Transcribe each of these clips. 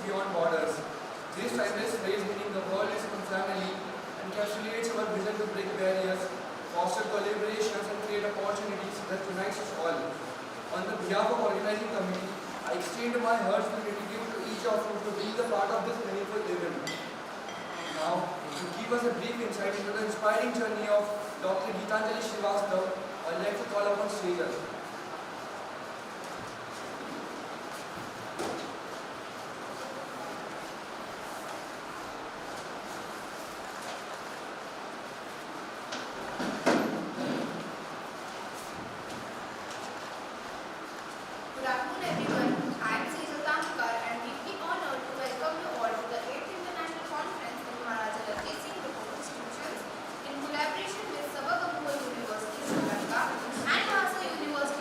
beyond borders. This timeless phrase meaning the world is one family encapsulates our vision to break barriers, foster collaborations and create opportunities that unites us all. On the behalf of organizing committee, I extend my heartfelt gratitude to each of you for being a part of this meaningful event. Now, to give us a brief insight into the inspiring journey of Dr. Geetanjali Srivastava, I'd like to call upon Srijal. Good afternoon, everyone. I am Sejal Tamkar and deeply honored to welcome you all to the 8th International Conference in Maharaja Ranjit Singh Group of Institutions in collaboration with Sabha University, Sri Lanka and Mahasa University.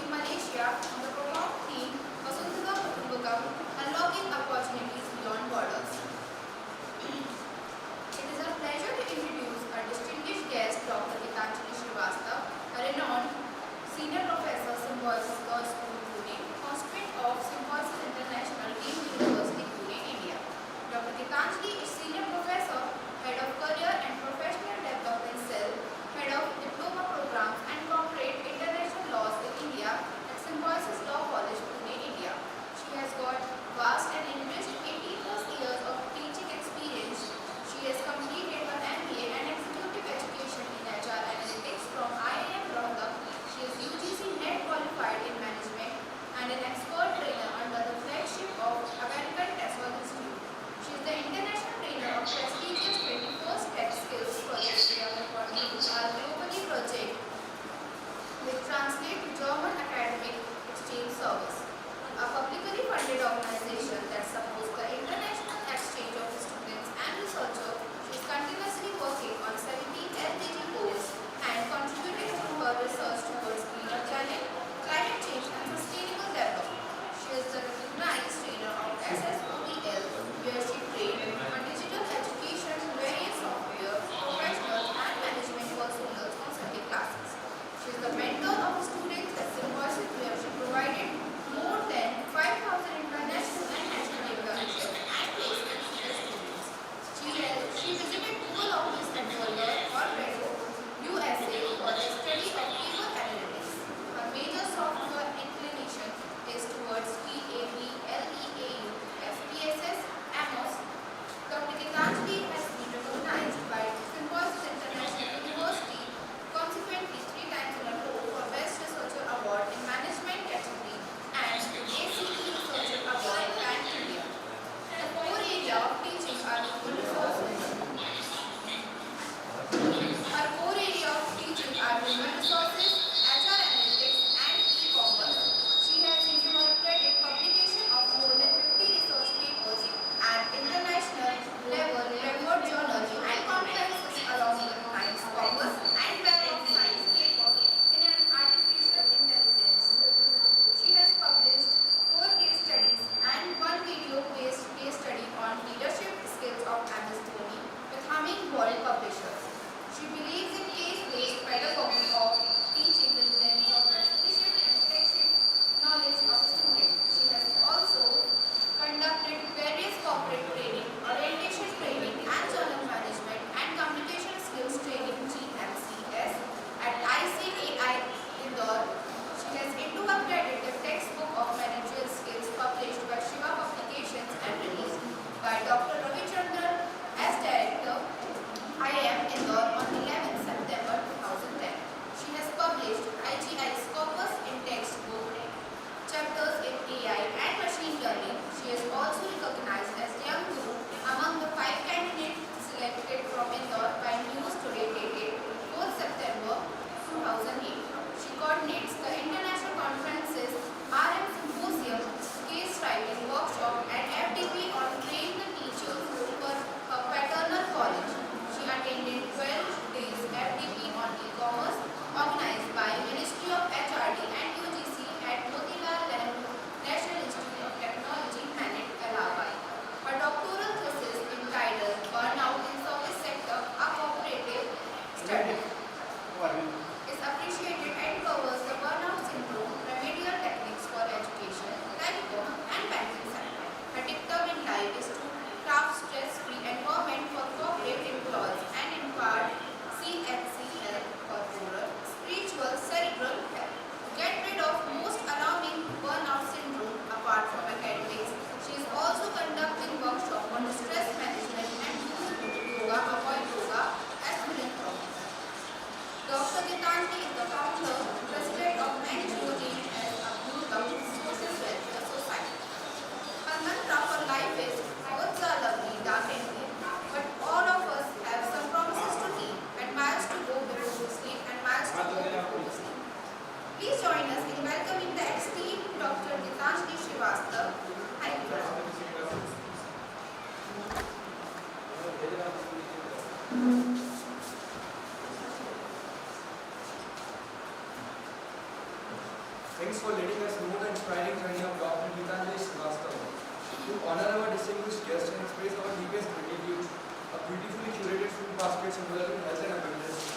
Thanks for letting us know the inspiring journey of Dr. Gitanjali Srivastava. To honor our distinguished guest and express our deepest gratitude, a beautifully curated food basket symbolizing health and abundance.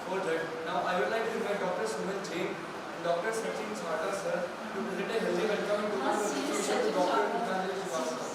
For that, now I would like to invite Dr. Suman Jain and Dr. Sachin Chhata sir to present a healthy welcome and token of appreciation to Dr. Gitanjali Srivastava.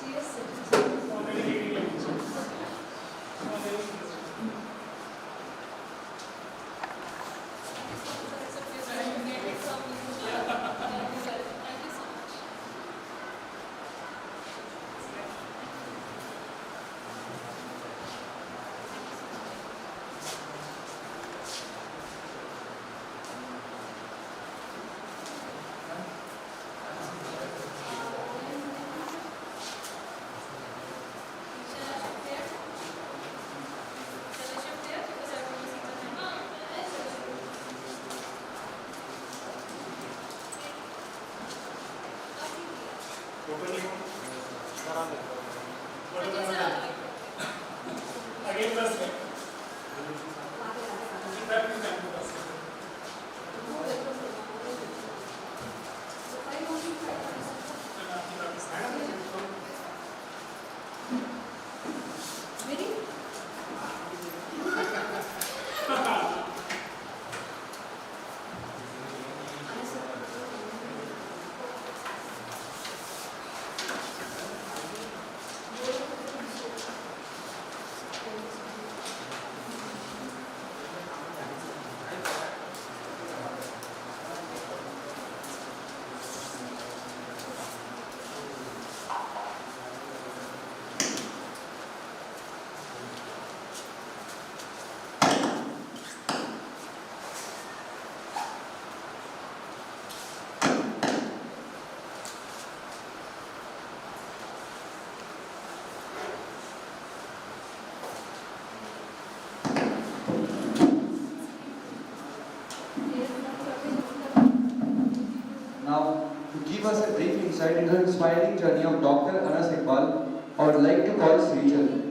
Now, to give us a brief insight into the inspiring journey of Dr. Anas Iqbal, I would like to call Srijal.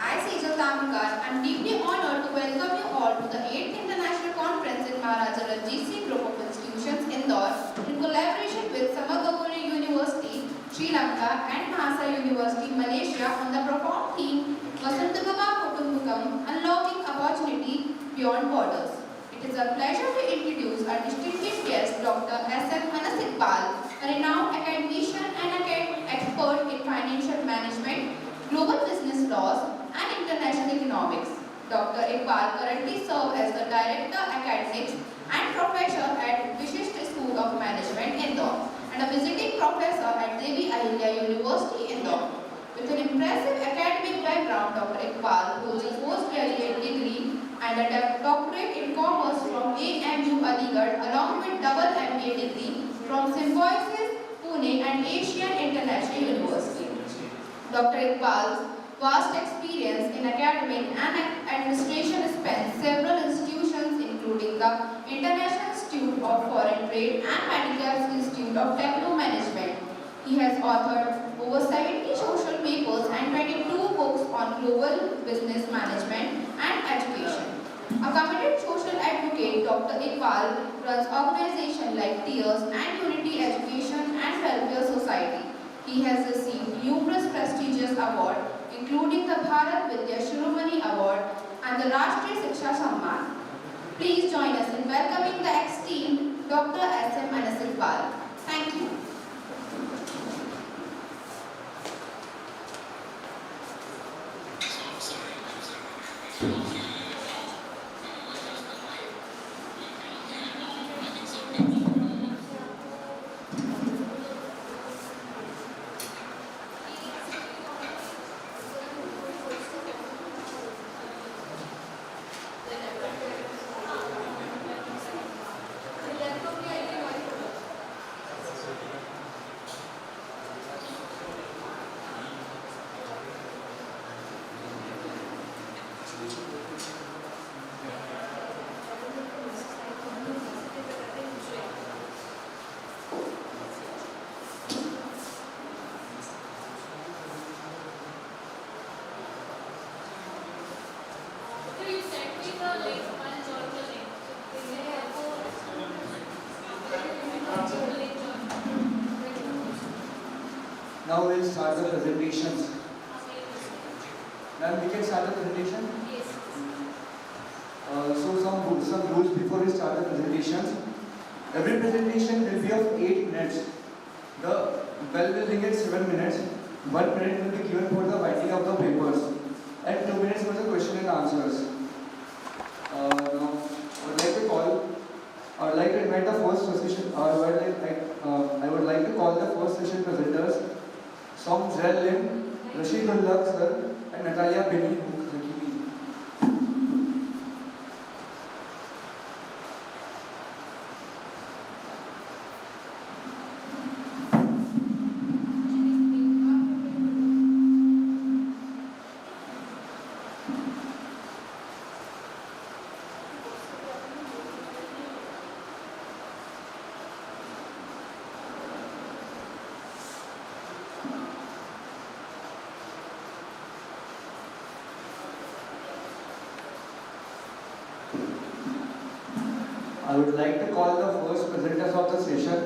I, Sejal Tamkar, am deeply honored to welcome you all to the 8th International Conference in Maharaja Ranjit Singh Group of Institutions, Indore, in collaboration with Samagapuri University, Sri Lanka and Mahasa University, Malaysia on the profound theme Vasantagama Kutumbakam, Unlocking Opportunity Beyond Borders. It is a pleasure to introduce our distinguished guest, Dr. S.M. Anas Iqbal, a renowned academician and expert in financial management, global business laws, and international economics. Dr. Iqbal currently serves as the Director Academics and Professor at Vishisht School of Management, Indore, and a visiting professor at Devi Ahilya University, Indore. With an impressive academic background, Dr. Iqbal holds a postgraduate degree and a doctorate in commerce from AMU Aligarh, along with double MBA degree from Symbiosis, Pune and Asian International University. Dr. Iqbal's vast experience in academic and administration spans several institutions including the International Institute of Foreign Trade and Medical Institute of Techno Management. He has authored over 70 social papers and 22 books on global business management and education. A committed social advocate, Dr. Iqbal runs organizations like Tears and Unity Education and Welfare Society. He has received numerous prestigious awards, including the Bharat Vidya Shiromani Award and the Rashtriya Shiksha Samman. Please join us in welcoming the esteemed Dr. S.M. Anas Iqbal. Thank you. Now we'll start the presentations. Ma'am, we can start the presentation? Yes. So some rules before we start the presentations. Every presentation will be of 8 minutes. The bell will ring at 7 minutes. 1 minute will be given for the writing of the papers, and 2 minutes for the question and answers. Now, I would like to invite the first session. I would like to call the first session presenters: Song Zell Lim, Rashidullah sir, and Natalia Beni Hakimi. I would like to call the first presenters of the session.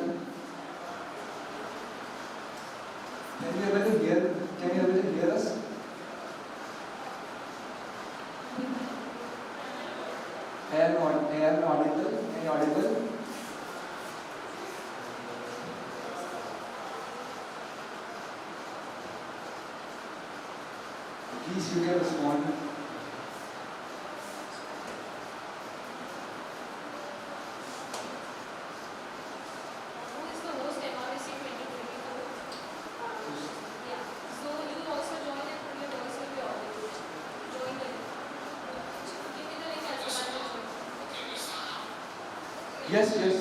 Can you able to hear us? Am I audible? Am I audible? Please, you can respond. Yes, yes.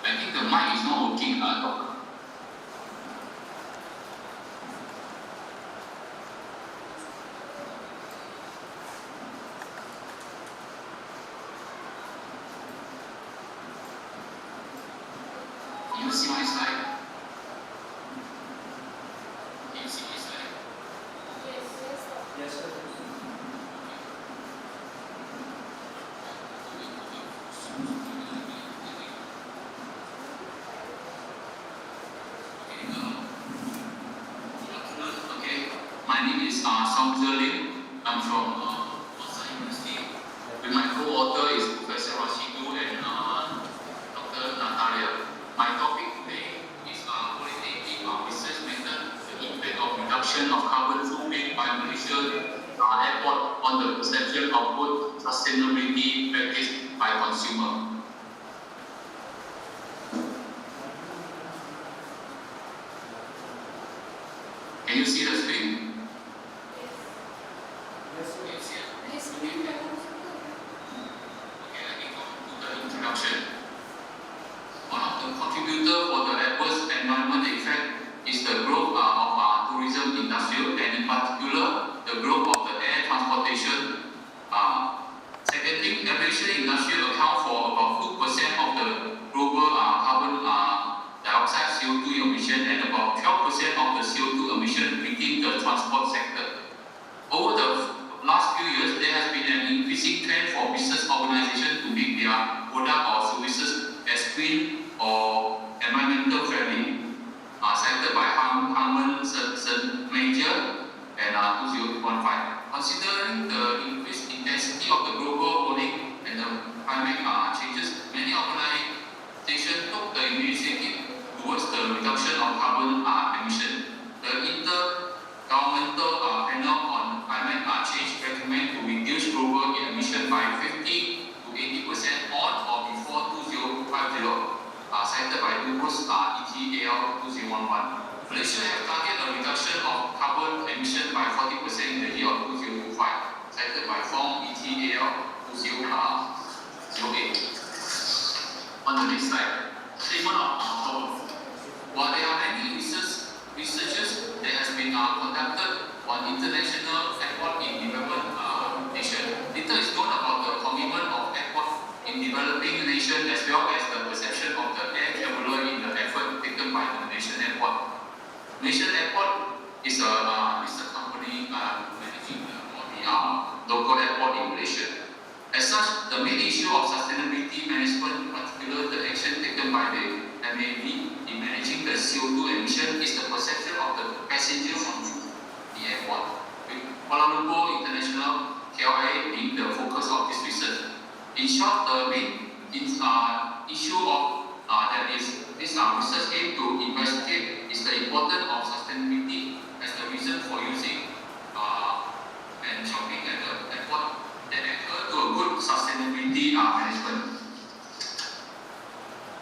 I think the mic is not working. Can you see my slide? Can you see my slide? Yes, sir. Okay. My name is Song Zell Lim. I'm from Masa University. With my co-author is Professor Rashidu and Dr. Natalia. My topic today is qualitative research method, the impact of reduction of carbon footprint by Malaysia airport on the perception of both sustainability practice by consumer. Can you see the screen? Yes, sir. Can you see it? Okay, let me go to the introduction. One of the contributors for the adverse environment effect is the growth of tourism industry, and in particular, the growth of the air transportation. Second thing, aviation industry account for about 2% of the global carbon dioxide CO2 emission and about 12% of the CO2 emission within the transport sector. Over the last few years, there has been an increasing trend for business organizations to make their product or services as green or environmental friendly, cited by Harman Major and 2015. Considering the increased intensity of the global warming and the climate changes, many organizations took the initiative towards the reduction of carbon emission. The Intergovernmental Panel on Climate Change recommend to reduce global emission by 50 to 80% on or before 2050, cited by Dubrus ETAL 2011. Malaysia has targeted a reduction of carbon emission by 40% in the year of 2025, cited by Form ETAL 2008. On the next slide, statement of goals. While there are many researches that has been conducted on international airport in development nation, little is known about the commitment of airport in developing nation as well as the perception of the air traveler in the effort taken by the Malaysian airport. Malaysian airport is a company managing all the local airport in Malaysia. As such, the main issue of sustainability management, in particular the action taken by the MAB in managing the CO2 emission, is the perception of the passenger on the airport, with Kuala Lumpur International KLIA being the focus of this research. In short, the main issue of that is this research aim to investigate is the importance of sustainability as the reason for using and shopping at the airport that adhere to a good sustainability management.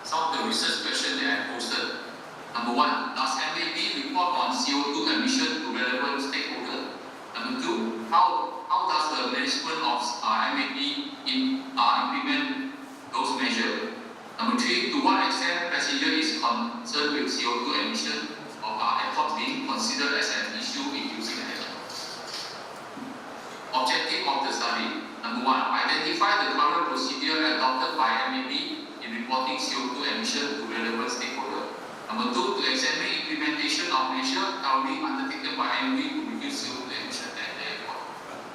Some of the research questions that I posted. Number one, does MAB report on CO2 emission to relevant stakeholders? Number two, how does the management of MAB implement those measures? Number three, to what extent passenger is concerned with CO2 emission of airport being considered as an issue in using an airport? Objective of the study. Number one, identify the current procedure adopted by MAB in reporting CO2 emission to relevant stakeholders. Number two, to examine implementation of measures currently undertaken by MAB to reduce CO2 emission at the airport.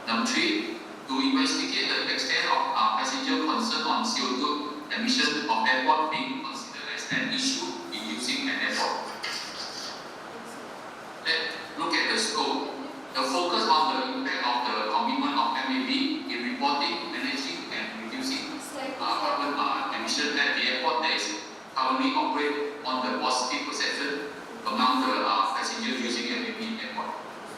Number three, to investigate the extent of passenger concern on CO2 emission of airport being considered as an issue in using an airport. Let's look at the scope. The focus on the impact of the commitment of MAB in reporting, managing, and reducing carbon emission at the airport that is currently operate on the positive perception among the passengers using MAB airport.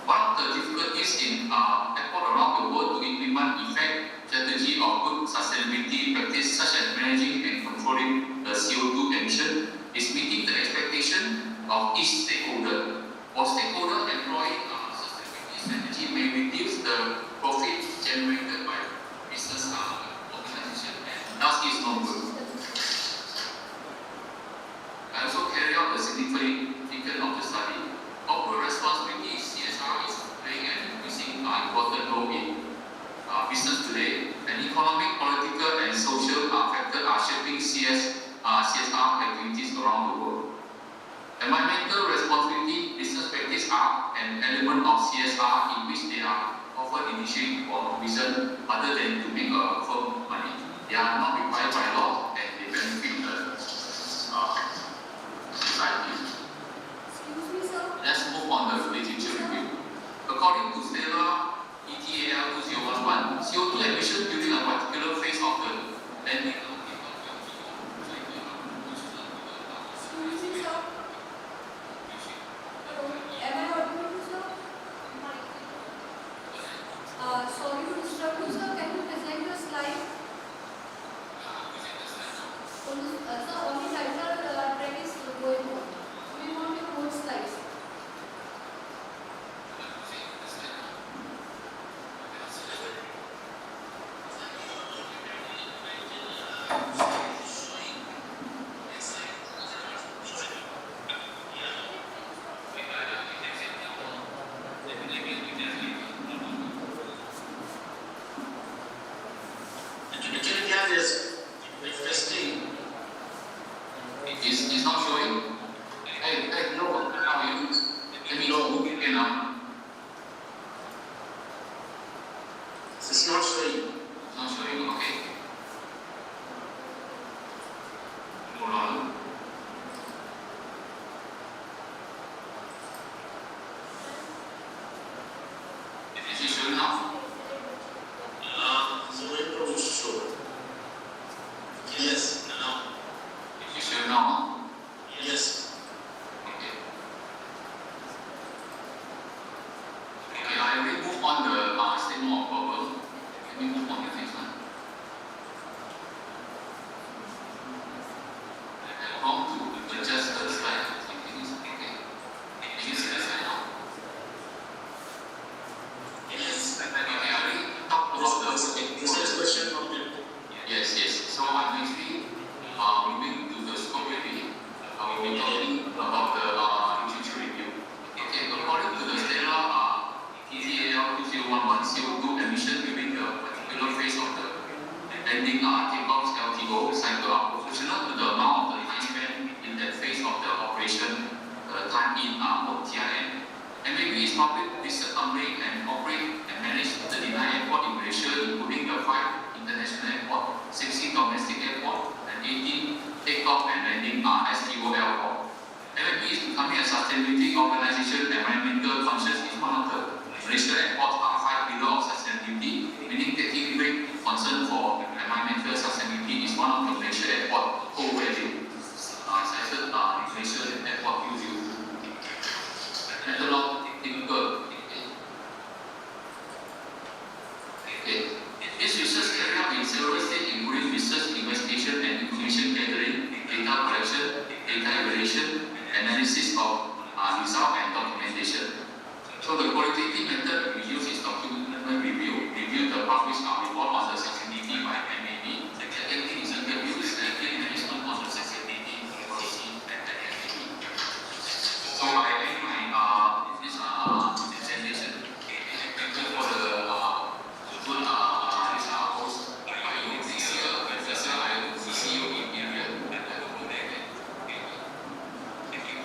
One of the difficulties in airport around the world to implement effective strategy of good sustainability practice such as managing and controlling the CO2 emission is meeting the expectation of each stakeholder. For stakeholder employing sustainability strategy may reduce the profit generated by business organization and thus is not good. I also carry out the significance of the study. Corporate responsibility CSR is playing an increasing important role in business today, and economic, political, and social factors are shaping CSR activities around the world. Environmental responsibility business practice are an element of CSR in which they are often initiated for reason other than to make a firm money. They are not required by law and they benefit the society. Let's move on the literature review. According to Stella ETAL 2011, CO2 emission during a particular phase of the landing. Sorry to disturb you, sir. Can you present your slide? Sir, only title track is going on. We want your whole slides. It's not showing. Hey, no, how are you? Let me know who you can now. It's not showing. It's not showing, okay. Hold on. Is it showing now? So wait for it to show. Yes, now. Is it showing now? Yes. Okay. Sustainability Organization environmental functions is one of the Malaysia airports are 5 pillars of sustainability, meaning taking great concern for environmental sustainability is one of the Malaysia airport core value. Cited Malaysia airport view. Analog typical. Okay. This research carried out in several states, including research, investigation, and information gathering, data collection, data evaluation, analysis of result, and documentation. So the qualitative method we use is document review the published report on the sustainability by MAB. The second thing is interviews and management on the sustainability policy and MAB. So I end my this presentation. Thank you for the good host. I hope this year, Professor, I will see you in area. Thank you.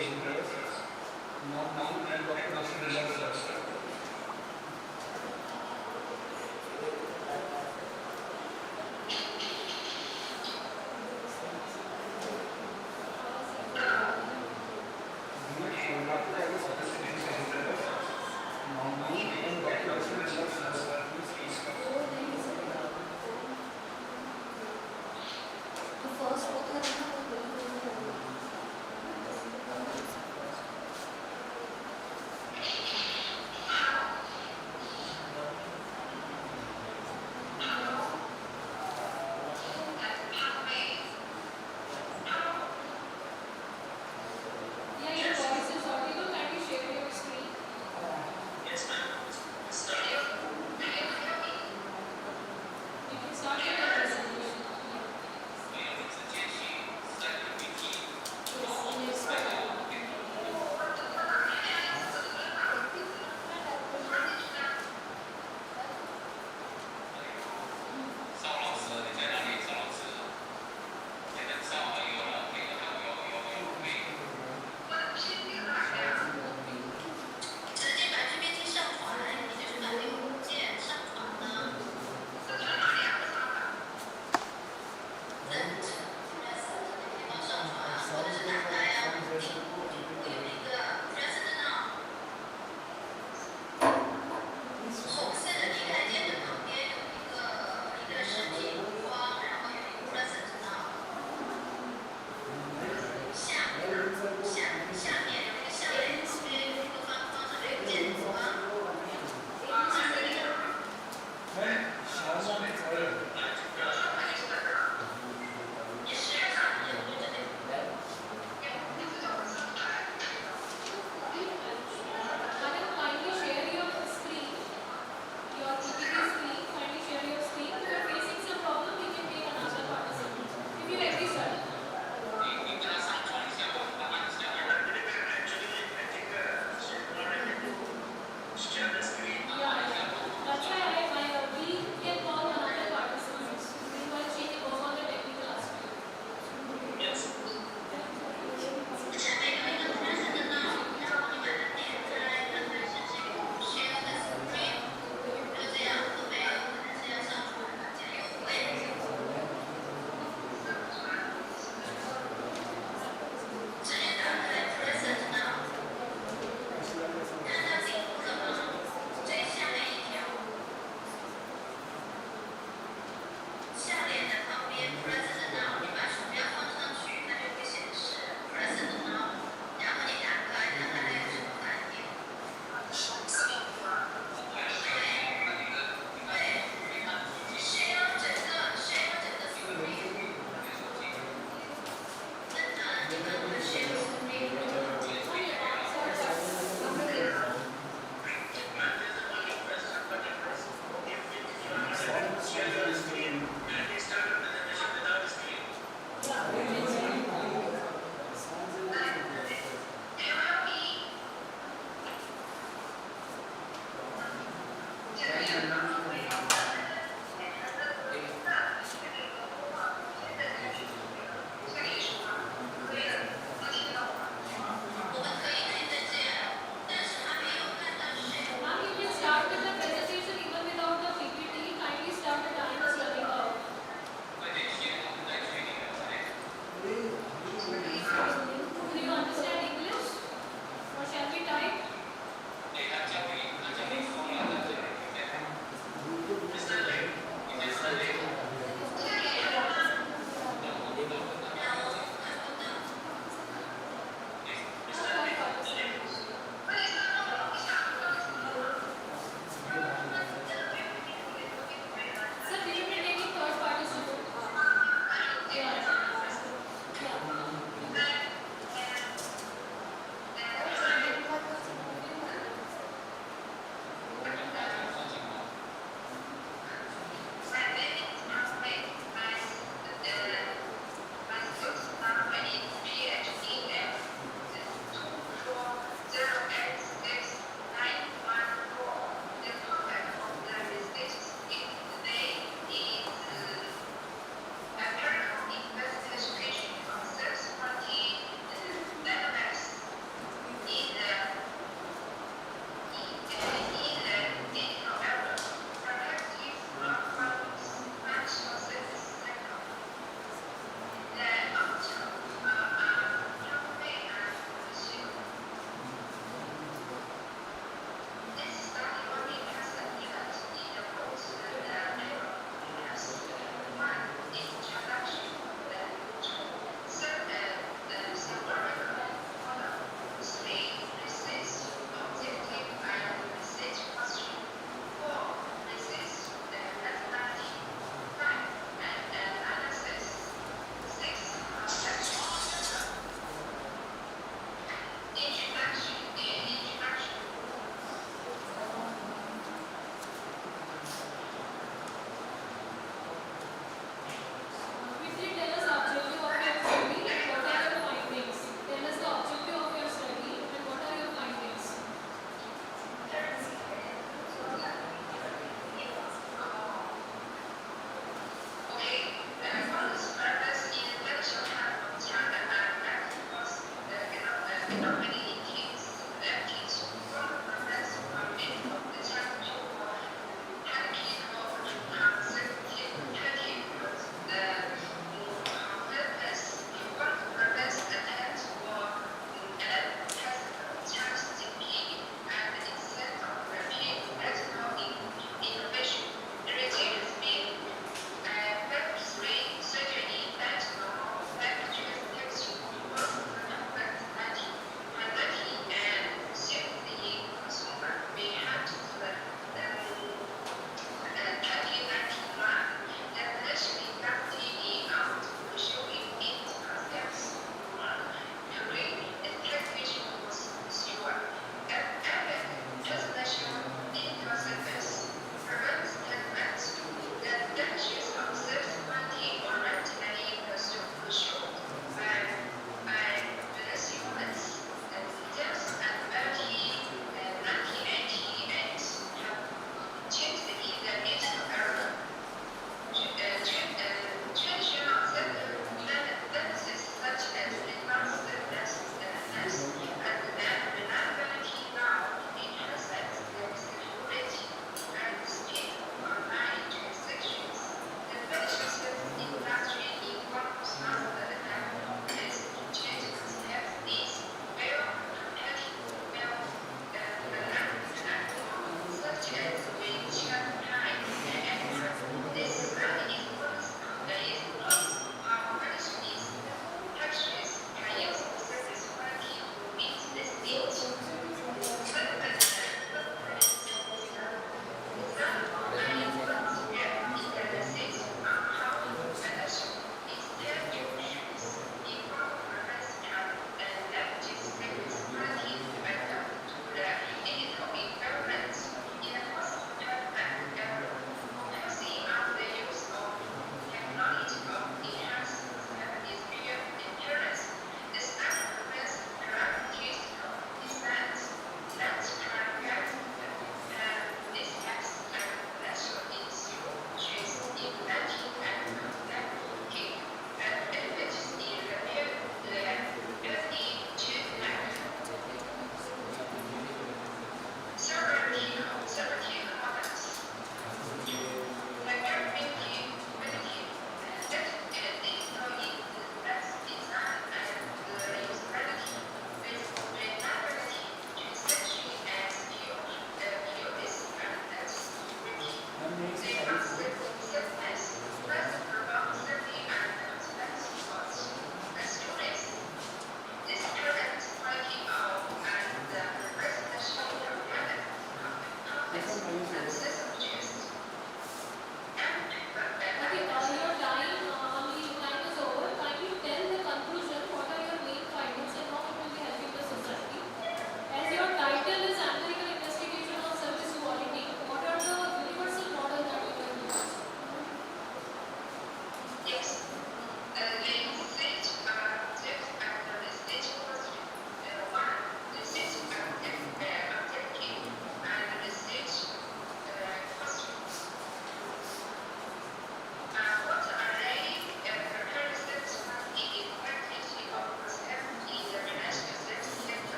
and Dr. Nasruddin sir. The first book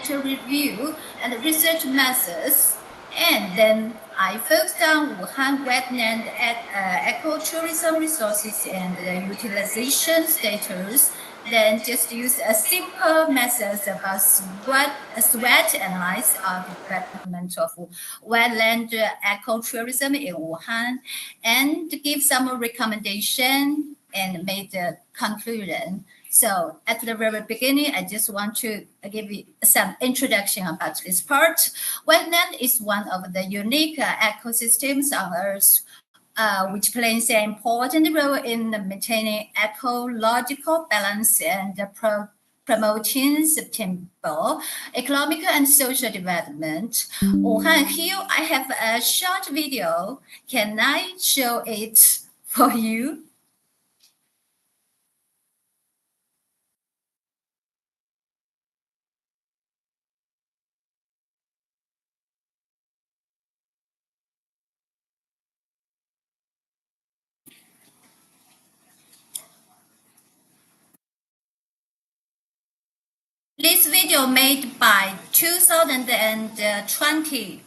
sector review and research methods. And then I focused on Wuhan wetland ecotourism resources and utilization status. Then just use a simple methods about sweat analysis of the development of wetland ecotourism in Wuhan, and give some recommendation and made a conclusion. So at the very beginning, I just want to give you some introduction about this part. Wetland is one of the unique ecosystems on Earth, which plays an important role in maintaining ecological balance and promoting sustainable economic and social development. Wuhan, here I have a short video. Can I show it for you? This video made by 2020.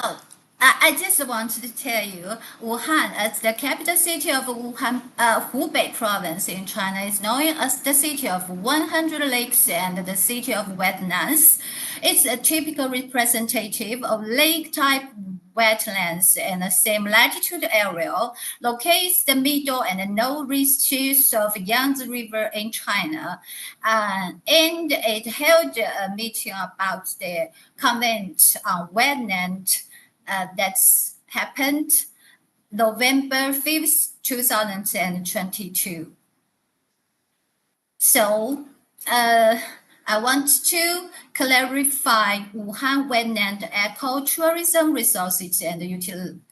Oh, I just wanted to tell you, Wuhan, as the capital city of Wuhan, Hubei province in China, is known as the city of 100 lakes and the city of wetlands. It's a typical representative of lake-type wetlands in the same latitude area, locates the middle and no reaches of Yangtze River in China. And it held a meeting about the Convent on Wetland that's happened November 5th, 2022. So I want to clarify Wuhan wetland ecotourism resources and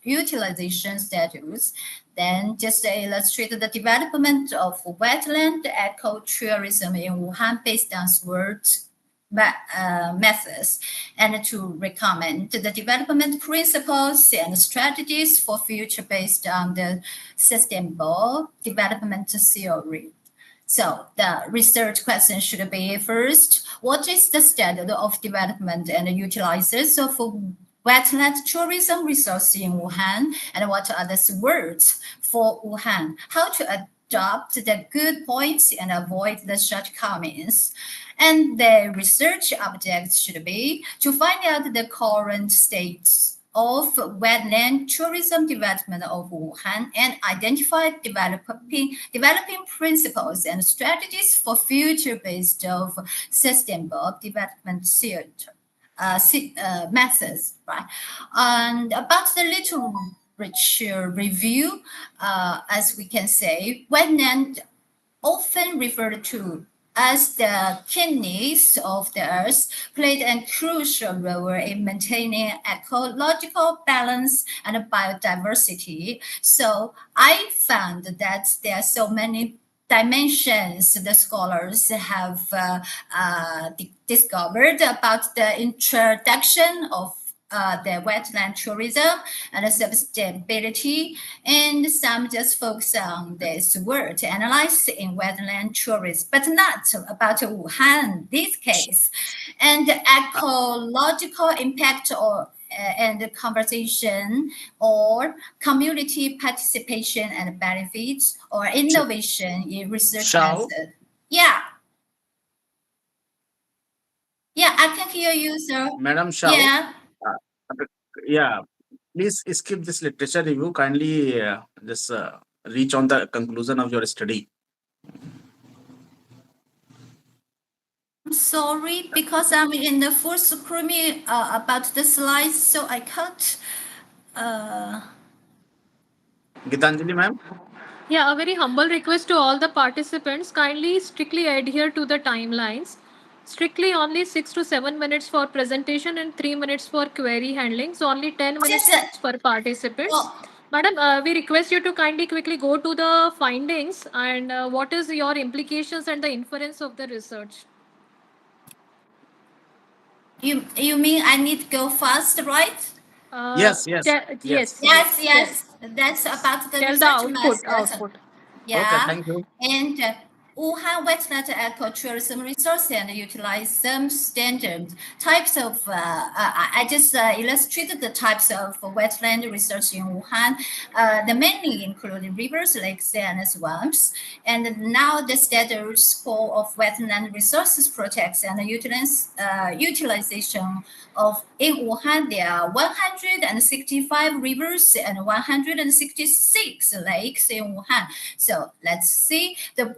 utilization status. Then just illustrate the development of wetland ecotourism in Wuhan based on SWOT methods, and to recommend the development principles and strategies for future based on the sustainable development theory. So the research question should be first, what is the standard of development and utilizers of wetland tourism resources in Wuhan, and what are the words for Wuhan? How to adopt the good points and avoid the shortcomings. And the research objects should be to find out the current states of wetland tourism development of Wuhan and identify developing principles and strategies for future based of sustainable development methods, right? And about the literature review, as we can say, wetland often referred to as the kidneys of the earth, played a crucial role in maintaining ecological balance and biodiversity. So I found that there are so many dimensions the scholars have discovered about the introduction of the wetland tourism and sustainability, and some just focus on this word analyze in wetland tourism, but not about Wuhan this case, and the ecological impact or and conversation, or community participation and benefits, or innovation in research Shao? method. Yeah. Yeah, I can hear you, sir. Madam Shao? Yeah. Yeah, please skip this literature review. Kindly just reach on the conclusion of your study. I'm sorry, because I'm in the full screen about the slides, so I can't. Gitanjali ma'am? Yeah, a very humble request to all the participants, kindly strictly adhere to the timelines. Strictly only 6 to 7 minutes for presentation and 3 minutes for query handling. So only 10 minutes Just, per participant. oh, Madam, we request you to kindly quickly go to the findings and what is your implications and the inference of the research. you mean I need to go fast, right? Yes. Yes. That's about the Tell the research output. method. Yeah. Okay, thank you. And Wuhan wetland ecotourism resource and utilize some standard types of. I just illustrated the types of wetland resource in Wuhan. The mainly include rivers, lakes, and swamps. And now the status quo of wetland resources projects and utilization of in Wuhan, there are 165 rivers and 166 lakes in Wuhan. So let's see the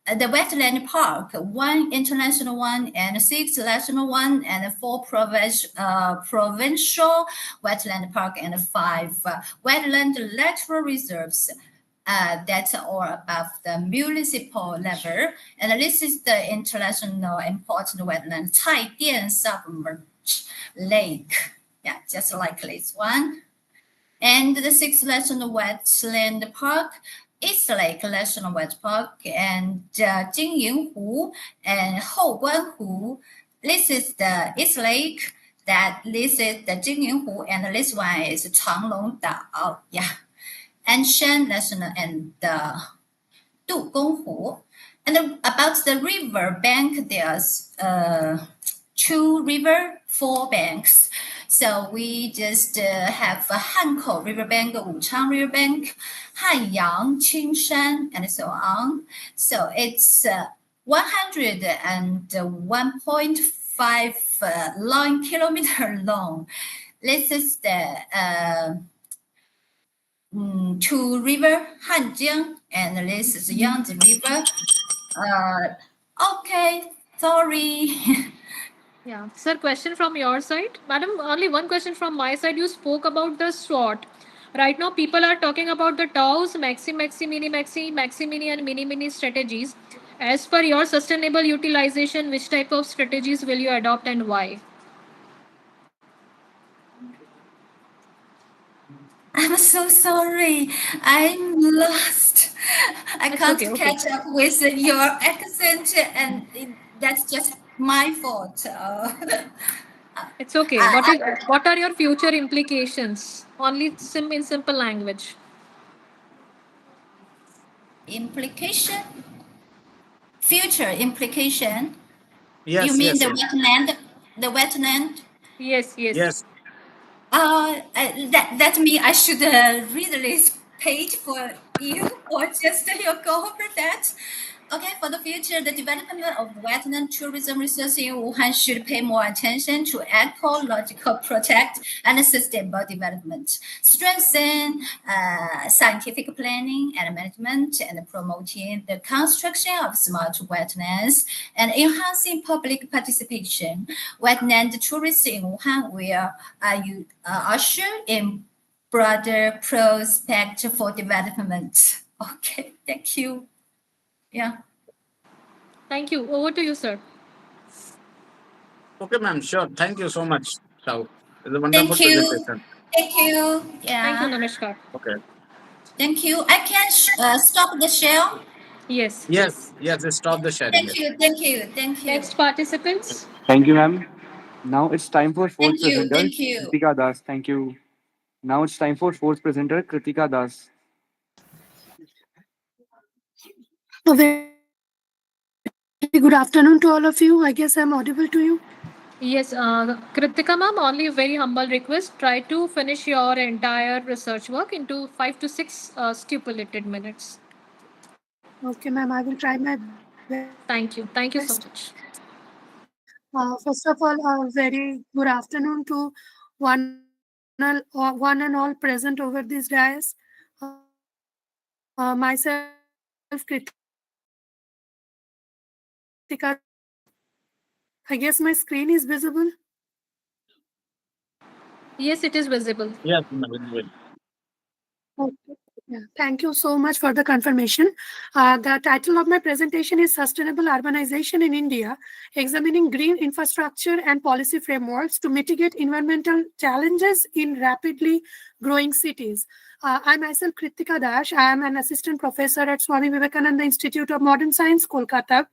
wetland park, 1 international one and 6 national one and 4 provincial wetland park and 5 wetland lateral reserves. That's all above the municipal level. And this is the international important wetland, Caidian submerged lake. Yeah, just like this one. And the 6th national wetland park, East Lake National Wet Park, and Jingyinghu and Houguanhu. This is the East Lake. This is the Jingyinghu, and this one is Changlongdao. Yeah, and Shan National and Dugonghu. And about the river bank, there's 2 river, 4 banks. So we just have Hankou River Bank, Wuchang River Bank, Hanyang, Qingshan, and so on. So it's 101.5 kilometer long. This is the 2 river, Hanjiang, and this is Yangtze River. Okay, sorry. Yeah, sir, question from your side. Madam, only one question from my side. You spoke about the SWOT. Right now, people are talking about the TOWs, maxi, mini, and mini strategies. As per your sustainable utilization, which type of strategies will you adopt and why? I'm so sorry. I'm lost. I can't catch up with your accent, and that's just my fault. It's okay. What are your future implications? Only in simple language. Implication? Future implication? Yes. You mean yes, the yes. wetland? The wetland? Yes. Yes. That means I should read this page for you, or just you go over that. Okay, for the future, the development of wetland tourism research in Wuhan should pay more attention to ecological protect and sustainable development, strengthen scientific planning and management, and promoting the construction of smart wetlands and enhancing public participation. Wetland tourism in Wuhan will usher in broader prospect for development. Okay, thank you. Yeah. Thank you. Over to you, sir. Okay, ma'am. Sure. Thank you so much, Shao. It's a wonderful Thank you. presentation. Thank you. Yeah. Thank you, Namaskar. Okay. Thank you. I can stop the share. Yes. Yes. Stop the sharing. Thank you. Next participants. Thank you, ma'am. Now it's time for fourth Thank you. presenter, Thank you. Kritika Das. Thank you. Now it's time for fourth presenter, Kritika Das. A very good afternoon to all of you. I guess I'm audible to you. Yes, Kritika ma'am, only a very humble request. Try to finish your entire research work into 5 to 6 stipulated minutes. Okay, ma'am, I will try my best. Thank you. Thank you so much. First of all, a very good afternoon to one and all present over this dais. Myself, Kritika Das. I guess my screen is visible. Yes, it is visible. Yes, visible. Okay. Yeah, thank you so much for the confirmation. The title of my presentation is Sustainable Urbanization in India, Examining Green Infrastructure and Policy Frameworks to Mitigate Environmental Challenges in Rapidly Growing Cities. I myself, Kritika Das. I am an assistant professor at Swami Vivekananda Institute of Modern Science, Kolkata.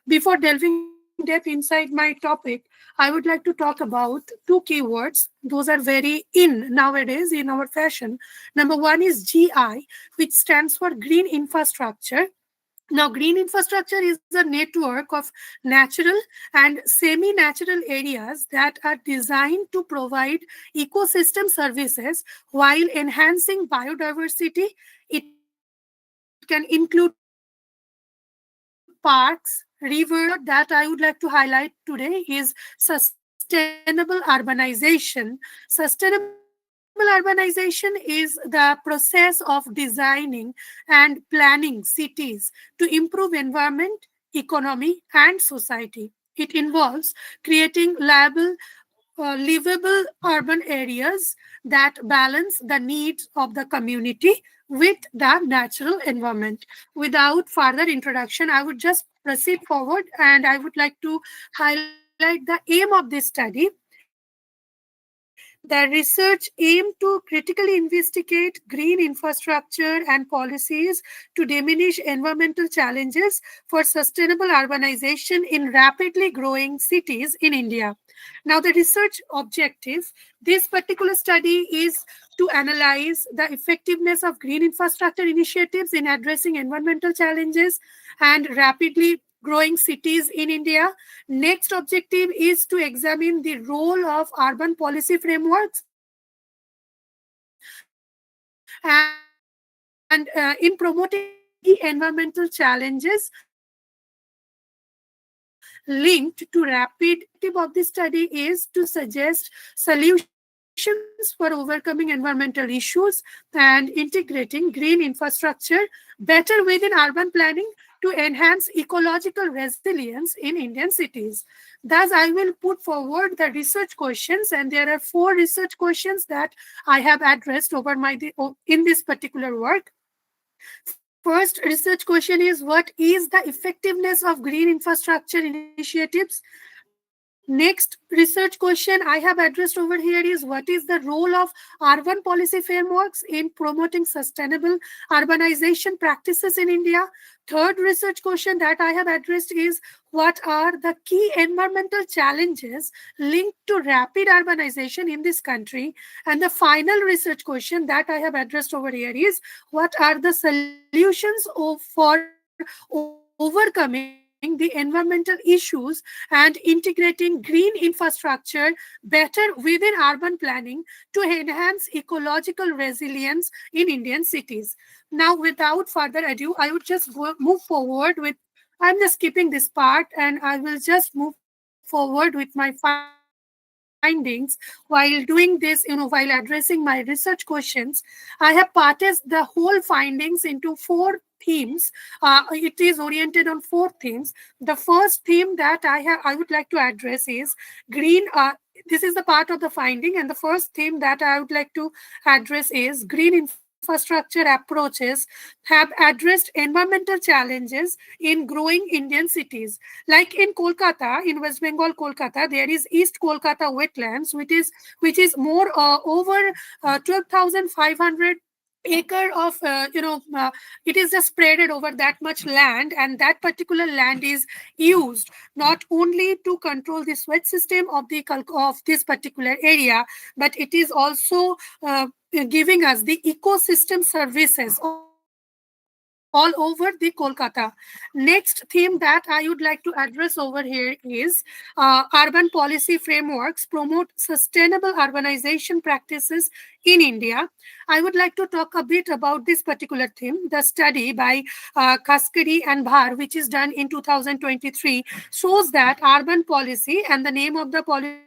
Before delving deep inside my topic, I would like to talk about two keywords. Those are very in nowadays in our fashion. Number one is GI, which stands for Green Infrastructure. Now, green infrastructure is a network of natural and semi-natural areas that are designed to provide ecosystem services while enhancing biodiversity. It can include parks, rivers. That I would like to highlight today is sustainable urbanization. Sustainable urbanization is the process of designing and planning cities to improve environment, economy, and society. It involves creating livable urban areas that balance the needs of the community with the natural environment. Without further introduction, I would just proceed forward and I would like to highlight the aim of this study. The research aimed to critically investigate green infrastructure and policies to diminish environmental challenges for sustainable urbanization in rapidly growing cities in India. Now, the research objective, this particular study is to analyze the effectiveness of green infrastructure initiatives in addressing environmental challenges and rapidly growing cities in India. Next objective is to examine the role of urban policy frameworks and in promoting environmental challenges linked to rapid of this study is to suggest solutions for overcoming environmental issues and integrating green infrastructure better within urban planning to enhance ecological resilience in Indian cities. Thus, I will put forward the research questions, and there are 4 research questions that I have addressed in this particular work. First research question is, what is the effectiveness of green infrastructure initiatives? Next research question I have addressed over here is, what is the role of urban policy frameworks in promoting sustainable urbanization practices in India? Third research question that I have addressed is, what are the key environmental challenges linked to rapid urbanization in this country? And the final research question that I have addressed over here is, what are the solutions for overcoming the environmental issues and integrating green infrastructure better within urban planning to enhance ecological resilience in Indian cities? Now, without further ado, I would just move forward with, I'm just skipping this part and I will just move forward with my findings. While doing this, while addressing my research questions, I have parted the whole findings into 4 themes. It is oriented on 4 themes. The first theme that I would like to address is green. This is the part of the finding, and the first theme that I would like to address is green infrastructure approaches have addressed environmental challenges in growing Indian cities. Like in Kolkata, in West Bengal, Kolkata, there is East Kolkata wetlands, which is more over 12,500 acre of it is just spreaded over that much land, and that particular land is used not only to control the sweat system of this particular area, but it is also giving us the ecosystem services of this particular area. all over the Kolkata. Next theme that I would like to address over here is urban policy frameworks promote sustainable urbanization practices in India. I would like to talk a bit about this particular theme. The study by Kaskari and Bhar, which is done in 2023, shows that urban policy, and the name of the policy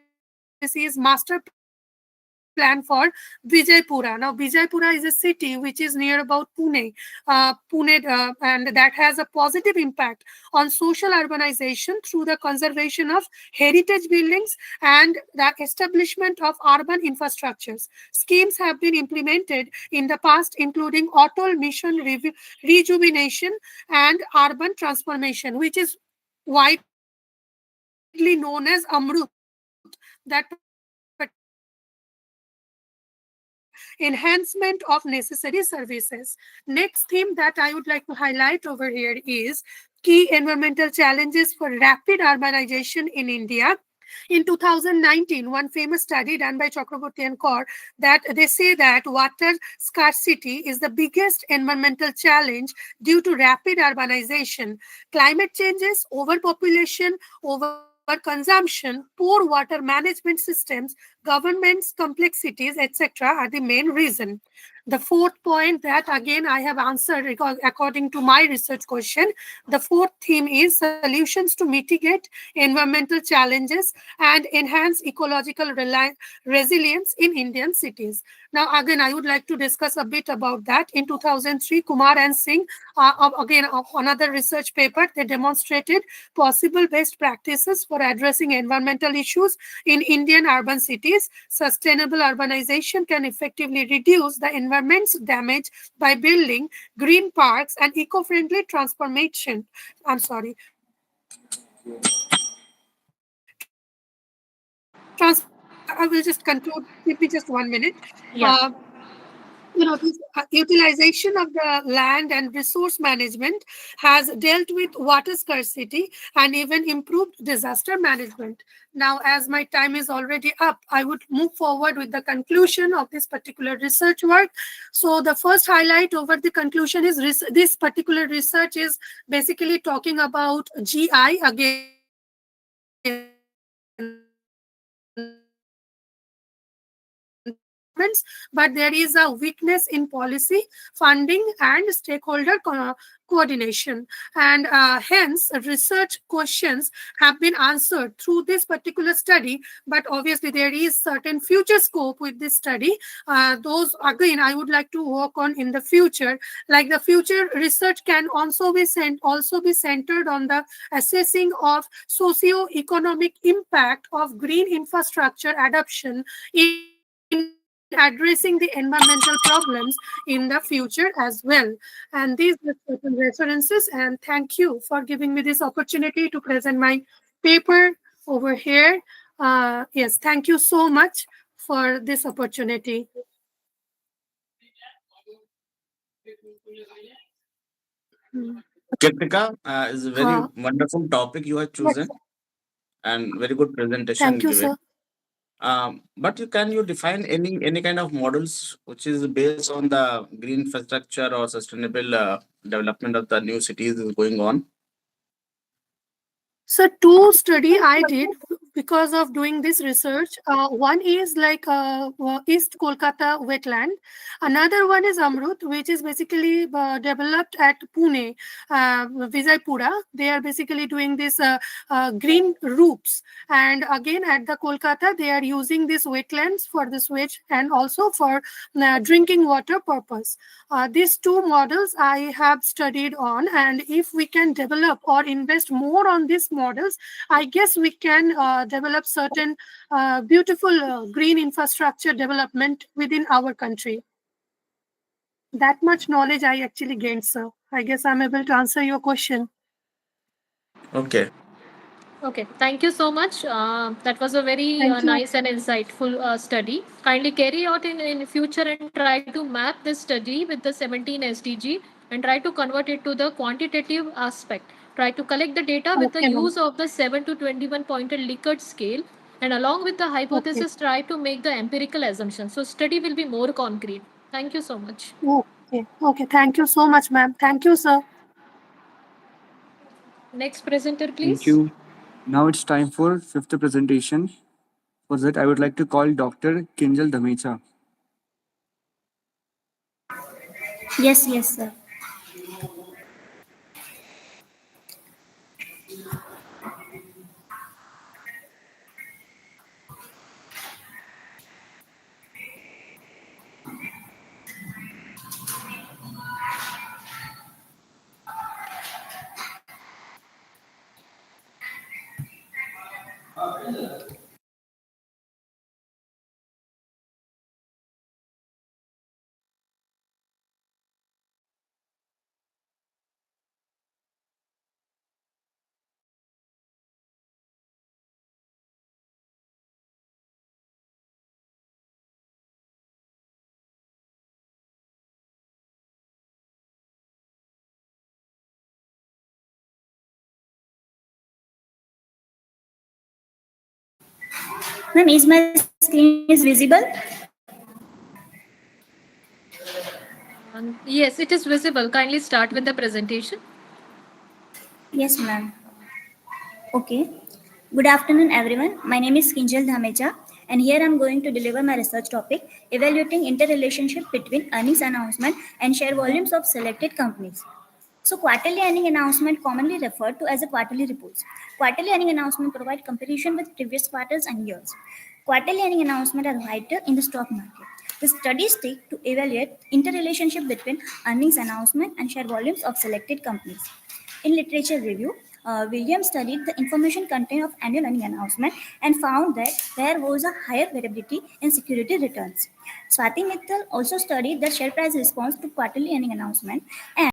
is Master Plan for Vijaypura. Now, Vijaypura is a city which is near about Pune, and that has a positive impact on social urbanization through the conservation of heritage buildings and the establishment of urban infrastructures. Schemes have been implemented in the past, including Atal Mission Rejuvenation and Urban Transformation, which is widely known as Amrut. That enhancement of necessary services. Next theme that I would like to highlight over here is key environmental challenges for rapid urbanization in India. In 2019, one famous study done by Chakraborty and Kaur, that they say that water scarcity is the biggest environmental challenge due to rapid urbanization. Climate changes, overpopulation, overconsumption, poor water management systems, government's complexities, etc. are the main reason. The fourth point that again I have answered according to my research question. The fourth theme is solutions to mitigate environmental challenges and enhance ecological resilience in Indian cities. Now again, I would like to discuss a bit about that. In 2003, Kumar and Singh, again another research paper, they demonstrated possible best practices for addressing environmental issues in Indian urban cities. Sustainable urbanization can effectively reduce the environment's damage by building green parks and eco-friendly transformation. I will just conclude. Give me just 1 minute. Yeah. This utilization of the land and resource management has dealt with water scarcity and even improved disaster management. Now, as my time is already up, I would move forward with the conclusion of this particular research work. So the first highlight over the conclusion is this particular research is basically talking about GI again. But there is a weakness in policy, funding, and stakeholder coordination. And hence, research questions have been answered through this particular study. But obviously, there is certain future scope with this study. Those, again, I would like to work on in the future. Like the future research can also be centered on the assessing of socio-economic impact of green infrastructure adoption in addressing the environmental problems in the future as well. And these are certain references, and thank you for giving me this opportunity to present my paper over here. Yes, thank you so much for this opportunity. Kritika, is a very wonderful topic you have chosen, and very good presentation. Thank you, sir. But can you define any kind of models which is based on the green infrastructure or sustainable development of the new cities is going on? So two study I did because of doing this research. One is like East Kolkata wetland. Another one is Amrut, which is basically developed at Pune, Vijaypura. They are basically doing this green roofs. And again at the Kolkata, they are using these wetlands for the switch and also for drinking water purpose. These two models I have studied on, and if we can develop or invest more on these models, I guess we can develop certain beautiful green infrastructure development within our country. That much knowledge I actually gained, sir. I guess I'm able to answer your question. Okay. Okay, thank you so much. That was a very nice and insightful study. Kindly carry out in future and try to map this study with the 17 SDG and try to convert it to the quantitative aspect. Try to collect the data with the use of the 7 to 21 pointed Likert scale, and along with the hypothesis, try to make the empirical assumptions. So study will be more concrete. Thank you so much. Okay. Okay. Thank you so much, ma'am. Thank you, sir. Next presenter, Thank please. you. Now it's time for fifth presentation. For that, I would like to call Dr. Kinjal Dhamecha. Yes, yes, sir. Ma'am, is my screen is visible? Yes, it is visible. Kindly start with the presentation. Yes, ma'am. Okay. Good afternoon, everyone. My name is Kinjal Dhamecha, and here I'm going to deliver my research topic, evaluating interrelationship between earnings announcement and share volumes of selected companies. So, quarterly earning announcement, commonly referred to as a quarterly reports. Quarterly earning announcement provide comparison with previous quarters and years. Quarterly earning announcement are vital in the stock market. The studies take to evaluate interrelationship between earnings announcement and share volumes of selected companies. In literature review, Williams studied the information content of annual earning announcement and found that there was a higher variability in security returns. Swati Mittal also studied the share price response to quarterly earning announcement and